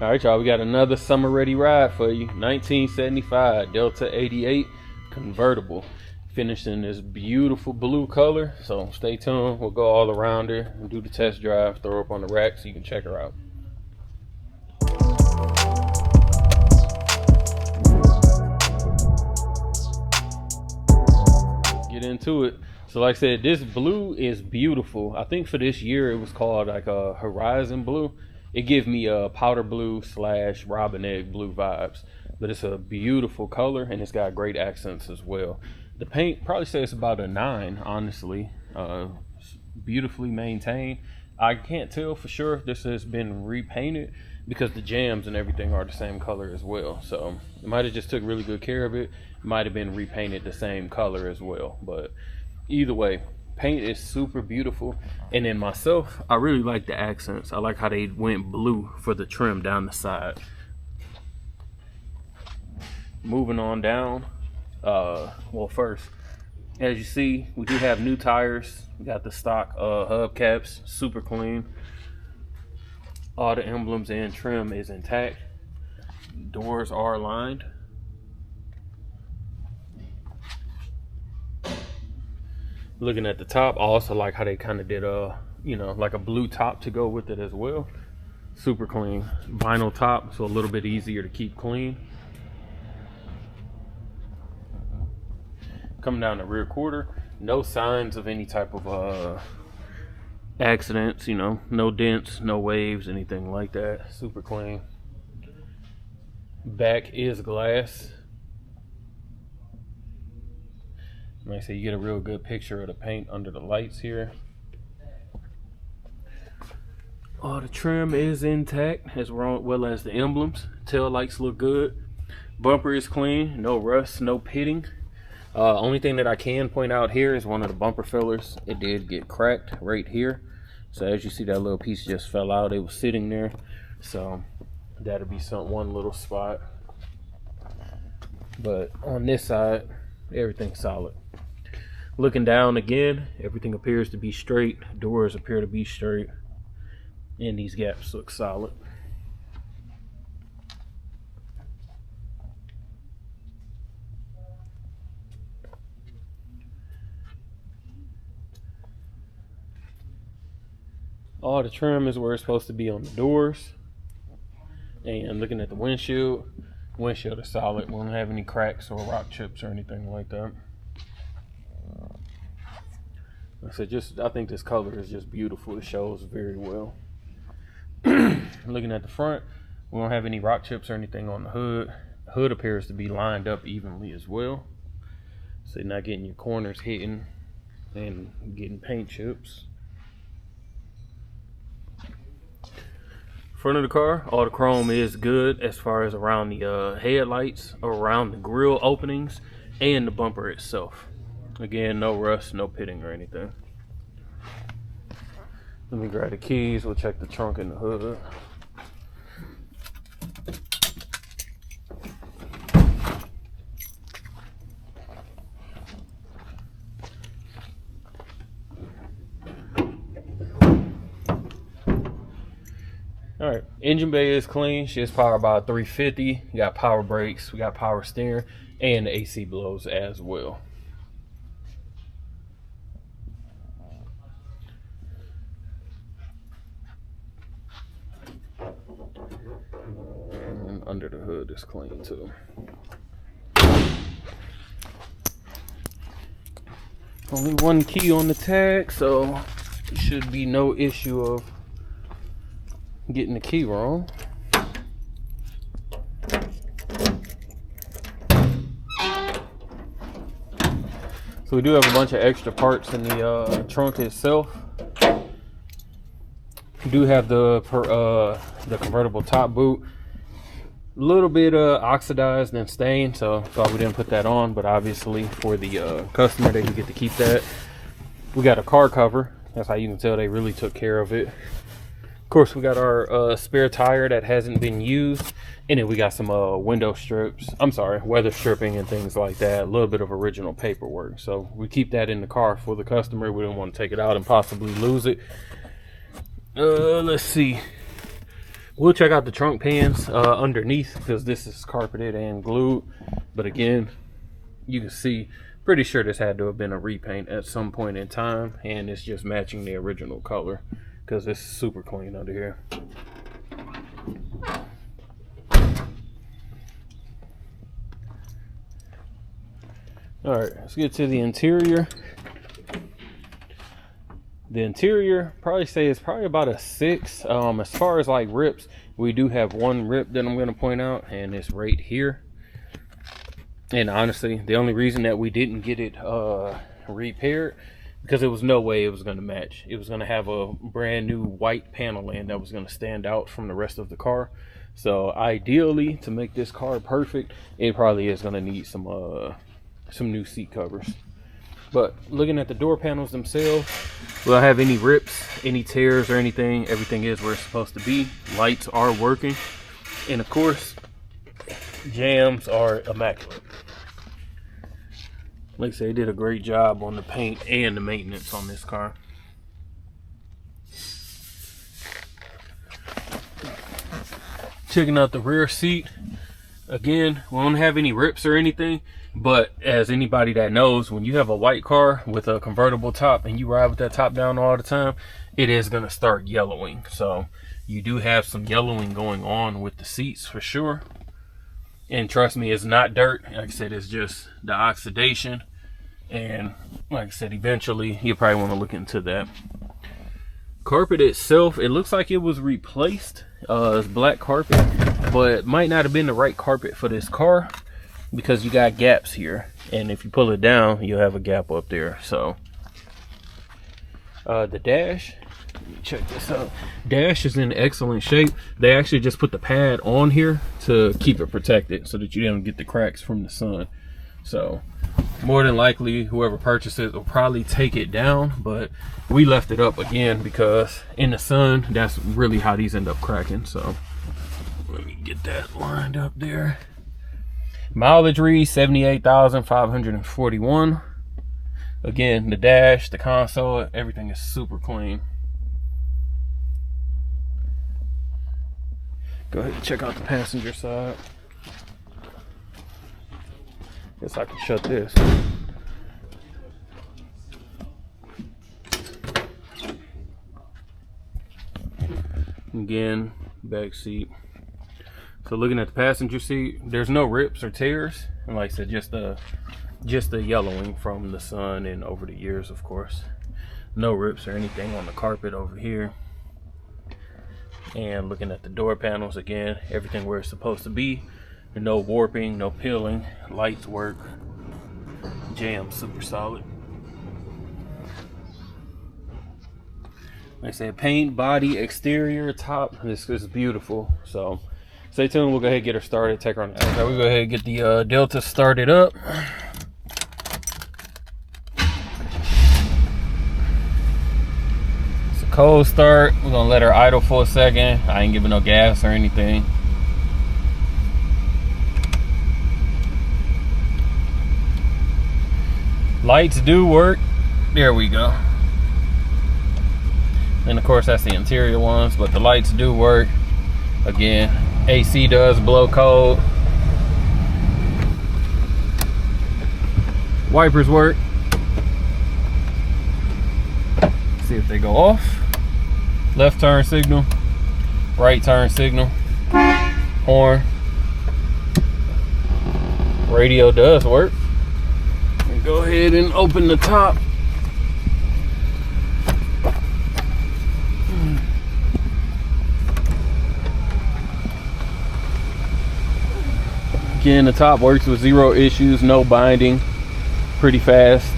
All right, y'all, we got another summer ready ride for you. 1975 Delta 88 convertible, finished in this beautiful blue color. So stay tuned. We'll go all around her and do the test drive, throw her up on the rack so you can check her out. Let's get into it. So like I said, this blue is beautiful. I think for this year it was called like a Horizon blue. It gives me a powder blue / robin egg blue vibes, but it's a beautiful color and it's got great accents as well. The paint, probably say it's about a 9, honestly. Beautifully maintained. I can't tell for sure if this has been repainted because the jams and everything are the same color as well. So it might have just took really good care of it. It might have been repainted the same color as well, but either way, paint is super beautiful. And then myself, I really like the accents. I like how they went blue for the trim down the side. Moving on down, well, first, as you see, we do have new tires. We got the stock hubcaps, super clean. All the emblems and trim is intact. Doors are lined. Looking at the top, I also like how they kind of did like a blue top to go with it as well. Super clean vinyl top, so a little bit easier to keep clean. Coming down the rear quarter, no signs of any type of accidents, no dents, no waves, anything like that. Super clean. Back is glass. Like I say, you get a real good picture of the paint under the lights here. All the trim is intact, as well as the emblems. Tail lights look good. Bumper is clean, no rust, no pitting. Only thing that I can point out here is one of the bumper fillers. It did get cracked right here. So as you see, that little piece just fell out. It was sitting there. So that'll be one little spot. But on this side, everything's solid. Looking down again, everything appears to be straight. Doors appear to be straight. And these gaps look solid. All the trim is where it's supposed to be on the doors. And looking at the windshield is solid. We don't have any cracks or rock chips or anything like that. I think this color is just beautiful. It shows very well. Looking at the front, we don't have any rock chips or anything on the hood. The hood appears to be lined up evenly as well, so you're not getting your corners hitting and getting paint chips. Front of the car, all the chrome is good as far as around the headlights, around the grille openings, and the bumper itself. Again, no rust, no pitting or anything. Let me grab the keys. We'll check the trunk and the hood. All right, engine bay is clean. She is powered by a 350. You got power brakes, we got power steering, and the AC blows as well. And under the hood is clean too. Only one key on the tag, so there should be no issue of getting the key wrong. So we do have a bunch of extra parts in the trunk itself. We do have the convertible top boot. A little bit oxidized and stained, so thought we didn't put that on, but obviously for the customer, they get to keep that. We got a car cover. That's how you can tell they really took care of it. Of course, we got our spare tire that hasn't been used, and then we got some weather stripping and things like that. A little bit of original paperwork. So we keep that in the car for the customer. We don't want to take it out and possibly lose it. Let's see. We'll check out the trunk pans underneath, because this is carpeted and glued. But again, you can see, pretty sure this had to have been a repaint at some point in time, and it's just matching the original color because it's super clean under here. All right, let's get to the interior. The interior, probably say it's probably about a 6. As far as like rips, we do have one rip that I'm going to point out, and it's right here. And honestly, the only reason that we didn't get it repaired, because there was no way it was going to match. It was going to have a brand new white paneling that was going to stand out from the rest of the car. So ideally, to make this car perfect, it probably is going to need some new seat covers. But looking at the door panels themselves, we don't have any rips, any tears or anything. Everything is where it's supposed to be. Lights are working. And of course, jams are immaculate. Like I say, they did a great job on the paint and the maintenance on this car. Checking out the rear seat. Again, we don't have any rips or anything, but as anybody that knows, when you have a white car with a convertible top and you ride with that top down all the time, it is going to start yellowing. So you do have some yellowing going on with the seats for sure. And trust me, it's not dirt. Like I said, it's just the oxidation. And like I said, eventually you probably want to look into that. Carpet itself, it looks like it was replaced. It's black carpet, but it might not have been the right carpet for this car because you got gaps here. And if you pull it down, you'll have a gap up there. So the dash, let me check this out. Dash is in excellent shape. They actually just put the pad on here to keep it protected so that you don't get the cracks from the sun. So more than likely, whoever purchases will probably take it down, but we left it up again because in the sun, that's really how these end up cracking. So let me get that lined up there. Mileage reads 78,541. Again, the dash, the console, everything is super clean. Go ahead and check out the passenger side. Guess I can shut this. Again, back seat. So looking at the passenger seat, there's no rips or tears, and like I said, just the yellowing from the sun and over the years, of course. No rips or anything on the carpet over here. And looking at the door panels, again, everything where it's supposed to be. No warping, no peeling. Lights work. Jam super solid. Like I said, paint, body, exterior, top. This is beautiful. So stay tuned. We'll go ahead and get her started. Take her on the outside. We'll go ahead and get the Delta started up. It's a cold start. We're gonna let her idle for a second. I ain't giving no gas or anything. Lights do work. There we go. And of course that's the interior ones, but the lights do work. Again, AC does blow cold. Wipers work. See if they go off. Left turn signal, right turn signal, horn. Radio does work. Go ahead and open the top. Again, the top works with 0 issues, no binding, pretty fast.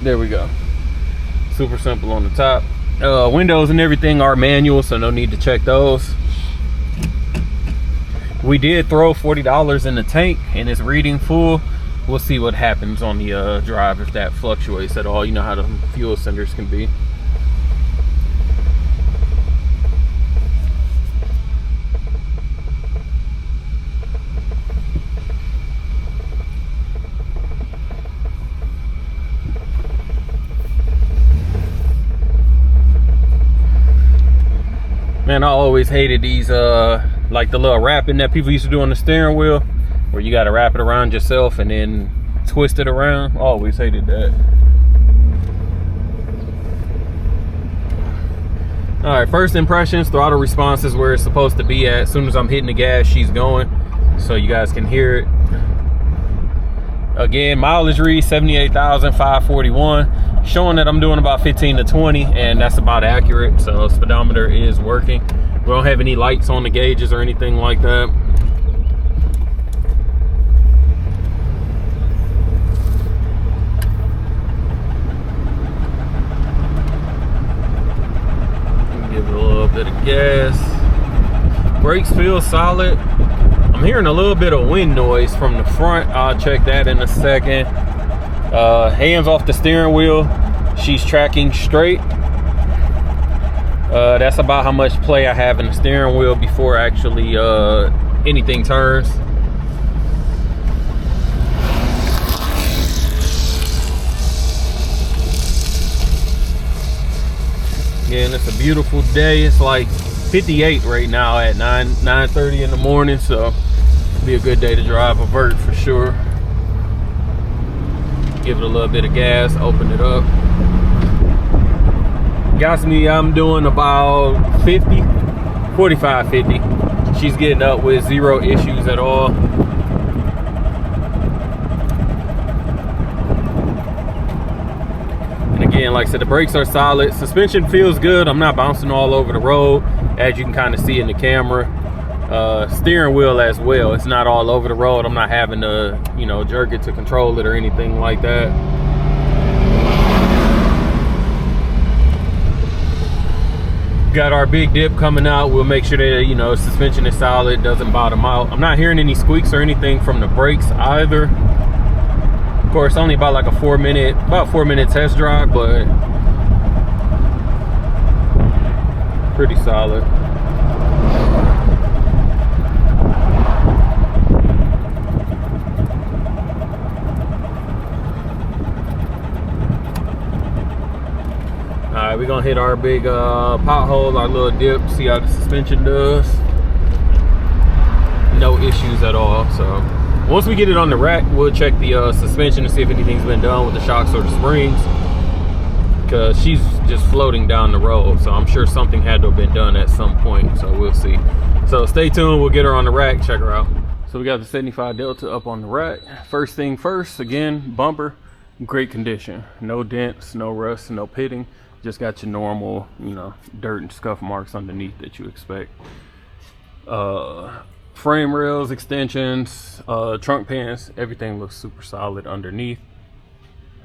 There we go. Super simple on the top. Windows and everything are manual, so no need to check those. We did throw $40 in the tank and it's reading full. We'll see what happens on the drive if that fluctuates at all. You know how the fuel cylinders can be. Man, I always hated these like the little wrapping that people used to do on the steering wheel, where you got to wrap it around yourself and then twist it around. Always hated that. All right, first impressions, throttle response is where it's supposed to be at. As soon as I'm hitting the gas, she's going, so you guys can hear it. Again, mileage read 78,541, showing that I'm doing about 15 to 20, and that's about accurate. So speedometer is working. We don't have any lights on the gauges or anything like that. Give it a little bit of gas. Brakes feel solid. I'm hearing a little bit of wind noise from the front. I'll check that in a second. Hands off the steering wheel. She's tracking straight. That's about how much play I have in the steering wheel before actually anything turns. Again, it's a beautiful day. It's like 58 right now at 9:30 in the morning, so it'll be a good day to drive a vert for sure. Give it a little bit of gas, open it up. Got me, I'm doing about 50, 45, 50. She's getting up with zero issues at all. And again, like I said, the brakes are solid. Suspension feels good. I'm not bouncing all over the road, as you can kind of see in the camera. Steering wheel as well. It's not all over the road. I'm not having to, you know, jerk it to control it or anything like that. Got our big dip coming out. We'll make sure that, you know, suspension is solid, doesn't bottom out. I'm not hearing any squeaks or anything from the brakes either. Of course, only about like a 4 minute test drive, but pretty solid. Alright, we're gonna hit our big pothole, our little dip, see how the suspension does. No issues at all. So once we get it on the rack, we'll check the suspension to see if anything's been done with the shocks or the springs, because she's just floating down the road, so I'm sure something had to have been done at some point, so we'll see. So stay tuned, we'll get her on the rack, check her out. So we got the 75 Delta up on the rack. First thing first, again, bumper, great condition. No dents, no rust, no pitting. Just got your normal, you know, dirt and scuff marks underneath that you expect. Frame rails, extensions, trunk pans, everything looks super solid underneath.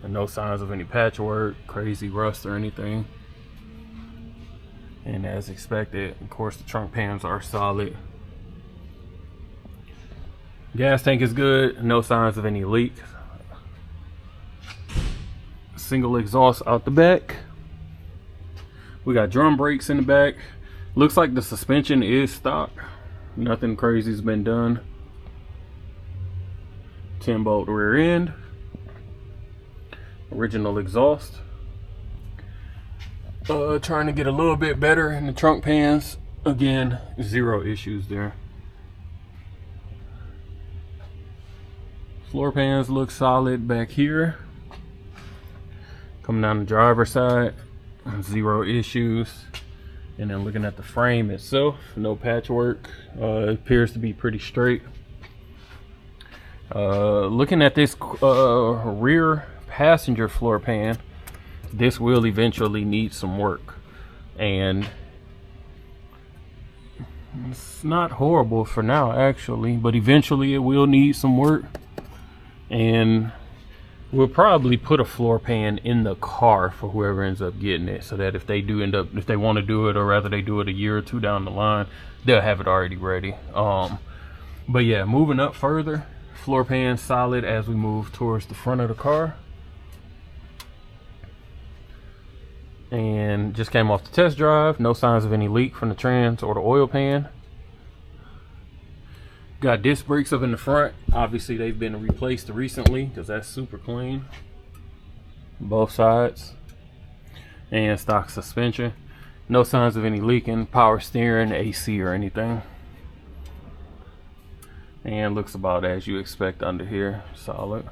And no signs of any patchwork, crazy rust or anything. And as expected, of course, the trunk pans are solid. Gas tank is good, no signs of any leak. Single exhaust out the back. We got drum brakes in the back. Looks like the suspension is stock. Nothing crazy's been done. 10-bolt rear end. Original exhaust. Trying to get a little bit better in the trunk pans. Again, zero issues there. Floor pans look solid back here. Coming down the driver's side, zero issues. And then looking at the frame itself, no patchwork. It appears to be pretty straight. Looking at this rear passenger floor pan, this will eventually need some work, and it's not horrible for now actually, but eventually it will need some work. And we'll probably put a floor pan in the car for whoever ends up getting it, so that if they do end up, if they want to do it, or rather they do it a year or two down the line, they'll have it already ready. But yeah, moving up further, floor pan solid as we move towards the front of the car. And just came off the test drive, no signs of any leak from the trans or the oil pan. Got disc brakes up in the front. Obviously they've been replaced recently because that's super clean. Both sides. And stock suspension. No signs of any leaking, power steering, AC or anything. And looks about as you expect under here. Solid.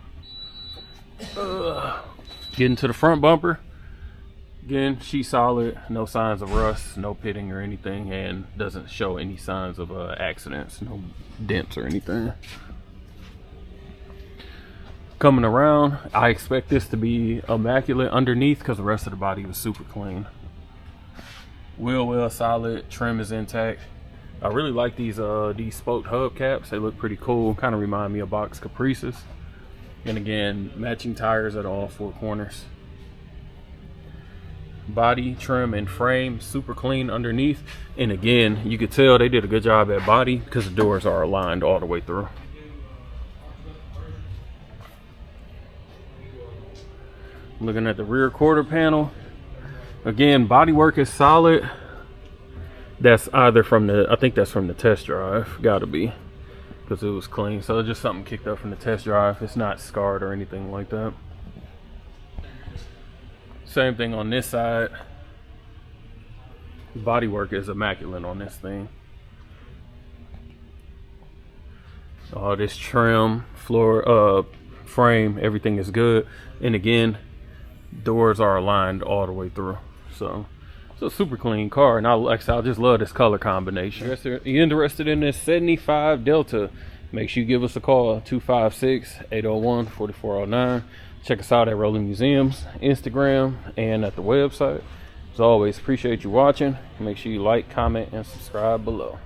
Getting to the front bumper. Again, she's solid. No signs of rust, no pitting or anything, and doesn't show any signs of accidents, no dents or anything. Coming around, I expect this to be immaculate underneath because the rest of the body was super clean. Wheel well solid, trim is intact. I really like these spoked hubcaps. They look pretty cool. Kind of remind me of box Caprices. And again, matching tires at all four corners. Body, trim, and frame super clean underneath. And again, you could tell they did a good job at body because the doors are aligned all the way through. Looking at the rear quarter panel. Again, bodywork is solid. That's either from the, I think that's from the test drive. Gotta be, because it was clean. So just something kicked up from the test drive. It's not scarred or anything like that. Same thing on this side. Bodywork is immaculate on this thing. All this trim, floor, frame, everything is good. And again, doors are aligned all the way through. So it's a super clean car, and I just love this color combination. If you're interested in this 75 Delta, make sure you give us a call, 256-801-4409. Check us out at Rolling Museums, Instagram, and at the website. As always, appreciate you watching. Make sure you like, comment, and subscribe below.